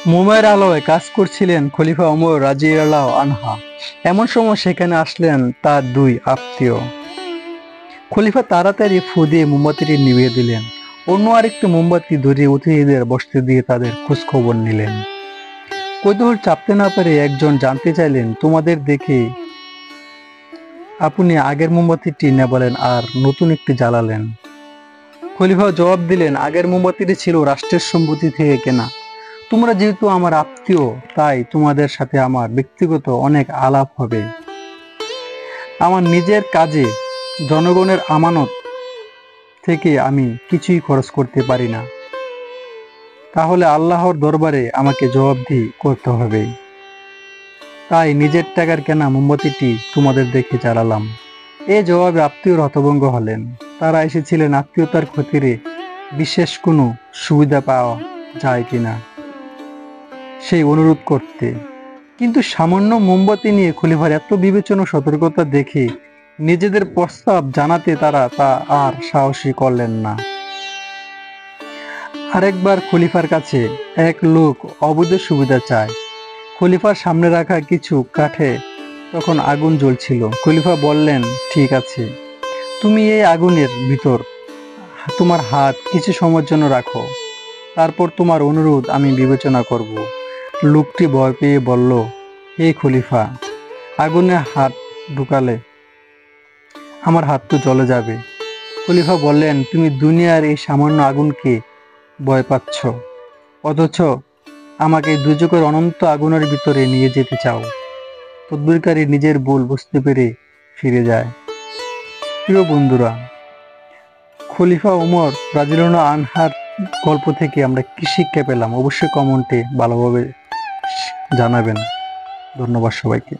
মোমের আলোয় কাজ করছিলেন খলিফা ওমর রাদিয়াল্লাহু আনহা। এমন সময় সেখানে আসলেন তার দুই আত্মীয়। খলিফা তাড়াতাড়ি ফু দিয়ে মোমবাতিটি নিভিয়ে দিলেন। অন্য আরেকটি মোমবাতি ধরিয়ে অতিথিদের বসতে দিয়ে তাদের খোঁজ খবর নিলেন। কৌতূহল চাপতে না পেরে একজন জানতে চাইলেন, তোমাদের দেখে আপনি আগের মোমবাতিটি নেভালেন আর নতুন একটি জ্বালালেন। খলিফা জবাব দিলেন, আগের মোমবাতিটি ছিল রাষ্ট্রের সম্পত্তি থেকে কেনা। তোমরা যেহেতু আমার আত্মীয়, তাই তোমাদের সাথে আমার ব্যক্তিগত অনেক আলাপ হবে। আমার নিজের কাজে জনগণের আমানত থেকে আমি কিছুই খরচ করতে পারি না। তাহলে আল্লাহর দরবারে আমাকে জবাবদিহি করতে হবে। তাই নিজের টাকার কেনা মোমবাতিটি তোমাদের দেখে জ্বালালাম। এ জবাবে আত্মীয়রা হতভম্ব হলেন। তারা এসেছিলেন আত্মীয়তার খাতিরে বিশেষ কোনো সুবিধা পাওয়া যায় কিনা সেই অনুরোধ করতে। কিন্তু সামান্য মোমবাতি নিয়ে খলিফার এত বিবেচনা ও সতর্কতা দেখে নিজেদের প্রস্তাব জানাতে তারা তা আর সাহসী করলেন না। আরেকবার খলিফার কাছে এক লোক অবৈধ সুবিধা চায়। খলিফার সামনে রাখা কিছু কাঠে তখন আগুন জ্বলছিল। খলিফা বললেন, ঠিক আছে, তুমি এই আগুনের ভিতর তোমার হাত কিছু সময়ের জন্য রাখো, তারপর তোমার অনুরোধ আমি বিবেচনা করব। লোকটি ভয় পেয়ে বলল, হে খলিফা, আগুনে হাত ঢুকালে আমার হাত তো জ্বলে যাবে। খলিফা বললেন, তুমি দুনিয়ার এই সামান্য আগুনকে ভয় পাচ্ছ, অথচ আমাকে দুজকের অনন্ত আগুনের ভিতরে নিয়ে যেতে চাও। তদবিরকারী নিজের ভুল বুঝতে পেরে ফিরে যায়। প্রিয় বন্ধুরা, খলিফা ওমর রাদিয়াল্লাহু আনহার গল্প থেকে আমরা কি শিক্ষা পেলাম অবশ্যই কমেন্টে ভালোভাবে জানাবেন। ধন্যবাদ সবাইকে।